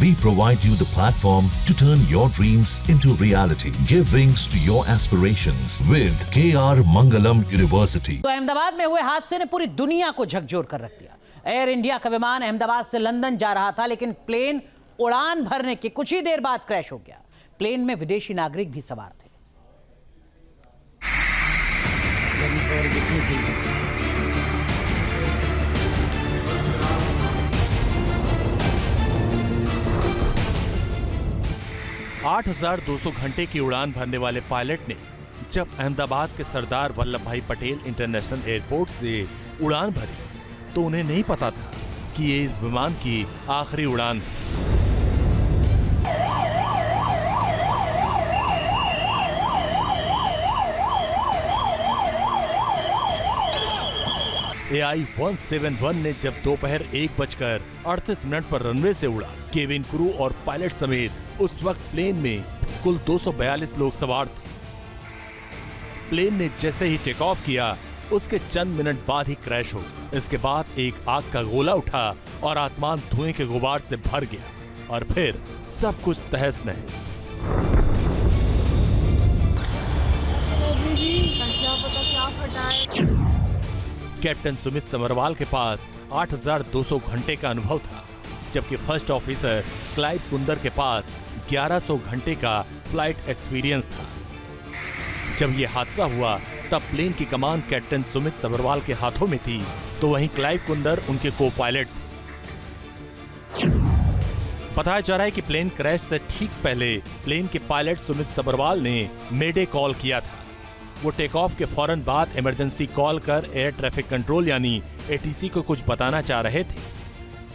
We provide you the platform to turn your dreams into reality. Give wings to your aspirations with KR Mangalam University. तो अहमदाबाद में हुए हादसे ने पूरी दुनिया को झकझोर कर रख दिया। एयर इंडिया का विमान अहमदाबाद से लंदन जा रहा था, लेकिन प्लेन उड़ान भरने के कुछ ही देर बाद क्रैश हो गया। प्लेन में विदेशी नागरिक भी सवार थे। 8,200 घंटे की उड़ान भरने वाले पायलट ने जब अहमदाबाद के सरदार वल्लभ भाई पटेल इंटरनेशनल एयरपोर्ट से उड़ान भरी तो उन्हें नहीं पता था कि ये इस विमान की आखिरी उड़ान है। AI-171 ने जब दोपहर 1:38 पर रनवे से उड़ा, केबिन क्रू और पायलट समेत उस वक्त प्लेन में कुल 242 लोग सवार थे। प्लेन ने जैसे ही टेक ऑफ किया, उसके चंद मिनट बाद ही क्रैश हो। इसके बाद एक आग का गोला उठा और आसमान धुएं के गुबार से भर गया और फिर सब कुछ तहस नहस। कैप्टन सुमित समरवाल के पास 8,200 घंटे का अनुभव था, जबकि फर्स्ट ऑफिसर क्लाइव कुंदर के पास 1,100 घंटे का फ्लाइट एक्सपीरियंस था। जब यह हादसा हुआ तब प्लेन की कमान कैप्टन सुमित समरवाल के हाथों में थी, तो वहीं क्लाइव कुंदर उनके को पायलट थे। बताया जा रहा है कि प्लेन क्रैश से ठीक पहले प्लेन के पायलट सुमित समरवाल ने मेडे कॉल किया था। वो टेक ऑफ के फौरन बाद इमरजेंसी कॉल कर एयर ट्रैफिक कंट्रोल यानी ATC को कुछ बताना चाह रहे थे।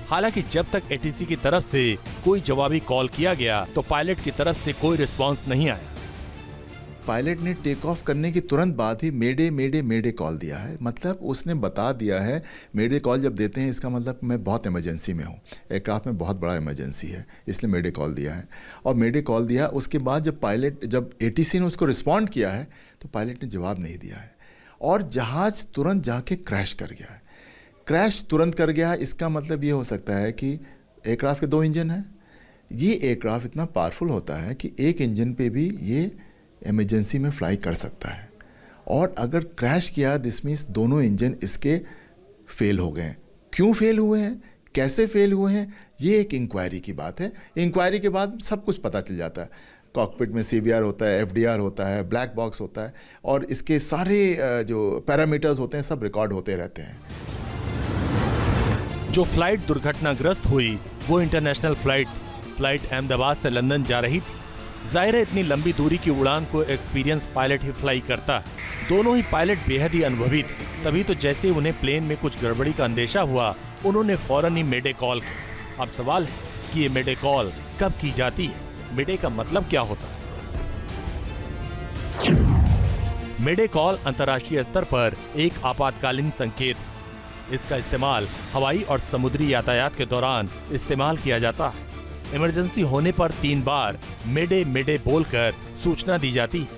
हालांकि जब तक ATC की तरफ से कोई जवाबी कॉल किया गया तो पायलट की तरफ से कोई रिस्पांस नहीं आया। पायलट ने टेक ऑफ करने के तुरंत बाद ही मेडे मेडे मेडे कॉल दिया है। मतलब उसने बता दिया है, मेडे कॉल जब देते हैं इसका मतलब मैं बहुत इमरजेंसी में हूँ, एयरक्राफ्ट में बहुत बड़ा इमरजेंसी है, इसलिए मेडे कॉल दिया है। और मेडे कॉल दिया, उसके बाद जब ATC ने उसको रिस्पॉन्ड किया है तो पायलट ने जवाब नहीं दिया है और जहाज़ तुरंत जाके क्रैश कर गया है। क्रैश तुरंत कर गया है, इसका मतलब ये हो सकता है कि एयरक्राफ्ट के 2 इंजन हैं। ये एयरक्राफ्ट इतना पावरफुल होता है कि एक इंजन पे भी ये इमरजेंसी में फ्लाई कर सकता है, और अगर क्रैश किया दिस मीन्स दोनों इंजन इसके फेल हो गए हैं। क्यों फेल हुए हैं, कैसे फेल हुए हैं, ये एक इंक्वायरी की बात है। इंक्वायरी के बाद सब कुछ पता चल जाता है। कॉकपिट में CBR होता है, FDR होता है, ब्लैक बॉक्स होता है, और इसके सारे जो पैरामीटर्स होते हैं सब रिकॉर्ड होते रहते हैं। जो फ्लाइट दुर्घटनाग्रस्त हुई वो इंटरनेशनल फ्लाइट अहमदाबाद से लंदन जा रही थी। जाहिर है इतनी लंबी दूरी की उड़ान को एक्सपीरियंस पायलट ही फ्लाई करता है। दोनों ही पायलट बेहद ही अनुभवी थे। तभी तो जैसे उन्हें प्लेन में कुछ गड़बड़ी का अंदेशा हुआ, उन्होंने फौरन ही मेडे कॉल की। अब सवाल है कि ये मेडे कॉल कब की जाती है, मेडे का मतलब क्या होता है? मेडे कॉल अंतर्राष्ट्रीय स्तर पर एक आपातकालीन संकेत है। इसका इस्तेमाल हवाई और समुद्री यातायात के दौरान इस्तेमाल किया जाता है। इमरजेंसी होने पर 3 बार मेडे मेडे बोलकर सूचना दी जाती है।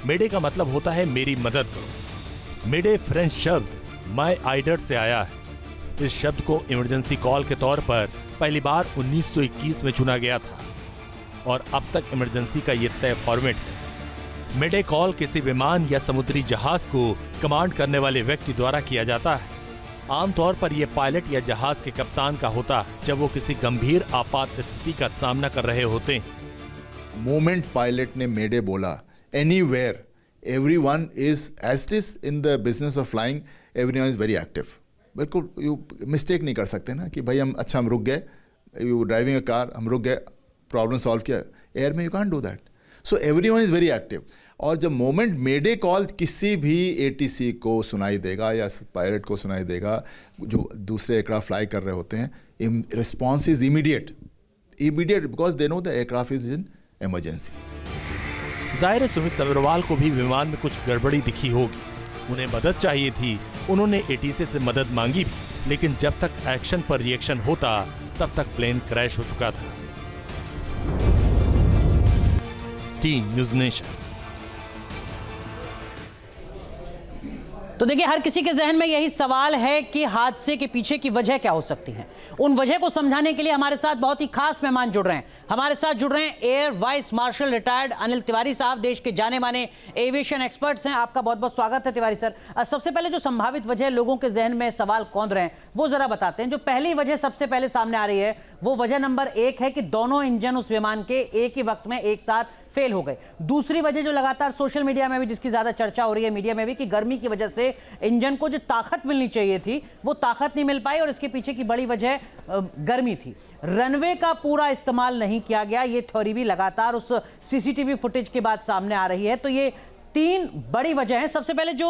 मेडे का मतलब होता है मेरी मदद करो। मेडे फ्रेंच शब्द माय आइडर से आया है। इस शब्द को इमरजेंसी कॉल के तौर पर पहली बार 1921 में चुना गया था और अब तक इमरजेंसी का ये तय फॉर्मेट है। मेडे कॉल किसी विमान या समुद्री जहाज को कमांड करने वाले व्यक्ति द्वारा किया जाता है। आमतौर पर यह पायलट या जहाज के कप्तान का होता है जब वो किसी गंभीर आपात स्थिति का सामना कर रहे होते हैं। मोमेंट पायलट ने मेडे बोला, anywhere everyone is as it is in the business of flying, everyone is very active. बिल्कुल यू मिस्टेक नहीं कर सकते ना कि भाई हम रुक गए, यू ड्राइविंग अ कार, हम रुक गए, प्रॉब्लम सॉल्व किया। एयर में you can't do that, so everyone is very active. और जब मोमेंट मेडे कॉल किसी भी ATC को सुनाई देगा या पायलट को सुनाई देगा जो दूसरे एयरक्राफ्ट फ्लाई कर रहे होते हैं, response is immediate because they know the aircraft is in emergency. जाहिर है सुमित समरवाल को भी विमान में कुछ गड़बड़ी दिखी होगी। उन्हें मदद चाहिए थी, उन्होंने ATC से मदद मांगी भी, लेकिन जब तक एक्शन पर रिएक्शन होता तब तक प्लेन क्रैश हो चुका था। Team news nation. तो देखिए, हर किसी के जहन में यही सवाल है कि हादसे के पीछे की वजह क्या हो सकती है। उन वजह को समझाने के लिए हमारे साथ बहुत ही खास मेहमान जुड़ रहे हैं। हमारे साथ जुड़ रहे हैं air vice marshal retired Anil Tiwari साहब, देश के जाने माने एविएशन एक्सपर्ट्स हैं। आपका बहुत बहुत स्वागत है तिवारी सर। सबसे पहले जो संभावित वजह लोगों के जहन में सवाल कौंध रहे हैं वो जरा बताते हैं। जो पहली वजह सबसे पहले सामने आ रही है वो वजह नंबर 1 है कि दोनों इंजन उस विमान के एक ही वक्त में एक साथ फेल हो गए। दूसरी वजह जो लगातार सोशल मीडिया में भी, जिसकी ज्यादा चर्चा हो रही है मीडिया में भी, कि गर्मी की वजह से इंजन को जो ताकत मिलनी चाहिए थी वो ताकत नहीं मिल पाई और इसके पीछे की बड़ी वजह गर्मी थी। रनवे का पूरा इस्तेमाल नहीं किया गया, ये थ्योरी भी लगातार उस सीसीटीवी फुटेज के बाद सामने आ रही है। तो ये 3 बड़ी वजह हैं। सबसे पहले जो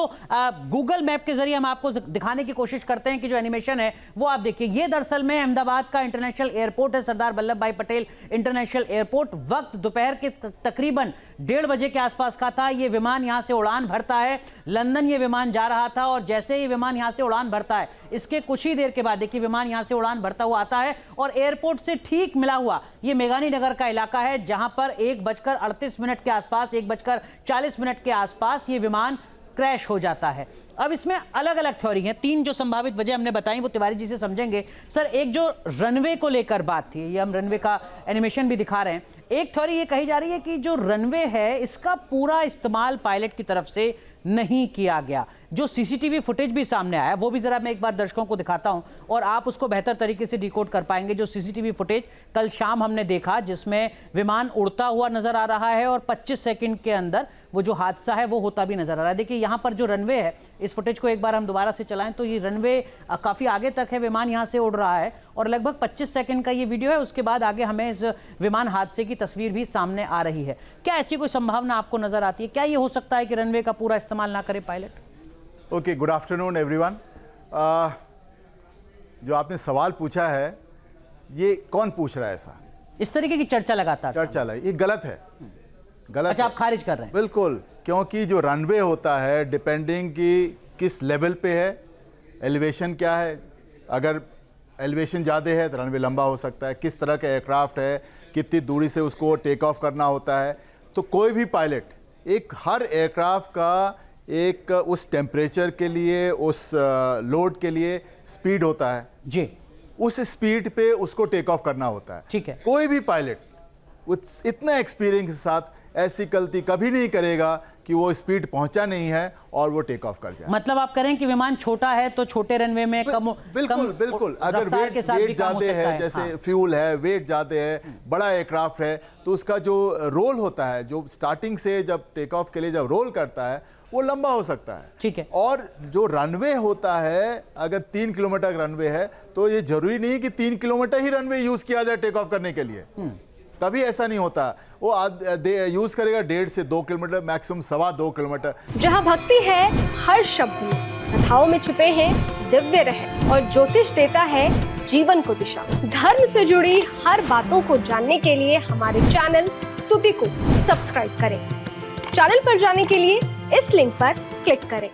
गूगल मैप के जरिए हम आपको दिखाने की कोशिश करते हैं कि जो एनिमेशन है वो आप देखिए। ये दरअसल में अहमदाबाद का इंटरनेशनल एयरपोर्ट है, सरदार वल्लभ भाई पटेल इंटरनेशनल एयरपोर्ट। वक्त दोपहर के तकरीबन 1:30 बजे के आसपास का था। ये विमान यहां से उड़ान भरता है, लंदन ये विमान जा रहा था और जैसे ही विमान यहां से उड़ान भरता है इसके कुछ ही देर के बाद देखिए विमान यहां से उड़ान भरता हुआ आता है और एयरपोर्ट से ठीक मिला हुआ ये मेघानी नगर का इलाका है, जहां पर 1:38 के आसपास, 1:40 के आसपास ये विमान क्रैश हो जाता है। अब इसमें अलग अलग थ्योरी हैं। 3 जो संभावित वजह हमने बताई वो तिवारी जी से समझेंगे। सर, एक जो रनवे को लेकर बात थी, ये हम रनवे का एनिमेशन भी दिखा रहे हैं। एक थ्योरी ये कही जा रही है कि जो रनवे है इसका पूरा इस्तेमाल पायलट की तरफ से नहीं किया गया। जो सीसीटीवी फुटेज भी सामने आया वो भी जरा मैं एक बार दर्शकों को दिखाता हूं और आप उसको बेहतर तरीके से डिकोड कर पाएंगे। जो सीसीटीवी फुटेज कल शाम हमने देखा जिसमें विमान उड़ता हुआ नजर आ रहा है और 25 सेकंड के अंदर वो जो हादसा है वो होता भी नजर आ रहा है। देखिए यहां पर जो रनवे है, इस फुटेज को एक बार हम दोबारा से चलाएं तो ये रनवे काफी आगे तक है, विमान यहां से उड़ रहा है और लगभग 25 सेकंड का ये वीडियो है। उसके बाद आगे हमें इस विमान हादसे की तस्वीर भी सामने आ रही है। क्या ऐसी कोई संभावना आपको नजर आती है? क्या ये हो सकता है कि रनवे का पूरा इस्तेमाल ना करे pilot? Okay, good afternoon everyone. जो आपने सवाल पूछा है ये कौन पूछ रहा है ऐसा? इस तरीके की चर्चा लगातार ये गलत है, गलत। अच्छा, आप खारिज कर रहे हैं? बिल्कुल, क्योंकि जो रनवे होता है डिपेंडिंग कि किस लेवल पे है, एलिवेशन क्या है। अगर एलिवेशन ज़्यादा है तो रनवे लंबा हो सकता है, किस तरह का एयरक्राफ्ट है, कितनी दूरी से उसको टेक ऑफ करना होता है। तो कोई भी पायलट हर एयरक्राफ्ट का एक उस टेम्परेचर के लिए, उस लोड के लिए स्पीड होता है जी, उस स्पीड पे उसको टेक ऑफ करना होता है। ठीक है। कोई भी पायलट इतना एक्सपीरियंस के साथ ऐसी गलती कभी नहीं करेगा कि वो स्पीड पहुंचा नहीं है और वो टेक ऑफ कर जाए। मतलब आप करें कि विमान छोटा है तो छोटे रनवे में बिल्कुल अगर वेट ज्यादा है, जैसे हाँ। फ्यूल है, वेट ज्यादा है, बड़ा एयरक्राफ्ट है, तो उसका जो रोल होता है, जो स्टार्टिंग से जब टेक ऑफ के लिए जब रोल करता है वो लंबा हो सकता है। ठीक है। और जो रनवे होता है, अगर 3 किलोमीटर रनवे है तो ये जरूरी नहीं कि 3 किलोमीटर ही रनवे यूज किया जाए टेक ऑफ करने के लिए। कभी ऐसा नहीं होता। वो यूज करेगा 1.5 से 2 किलोमीटर, मैक्सिमम 2.25 किलोमीटर। जहाँ भक्ति है हर शब्द में, कथाओं में छुपे हैं दिव्य रहस्य और ज्योतिष देता है जीवन को दिशा। धर्म से जुड़ी हर बातों को जानने के लिए हमारे चैनल स्तुति को सब्सक्राइब करें। चैनल पर जाने के लिए इस लिंक पर क्लिक करें।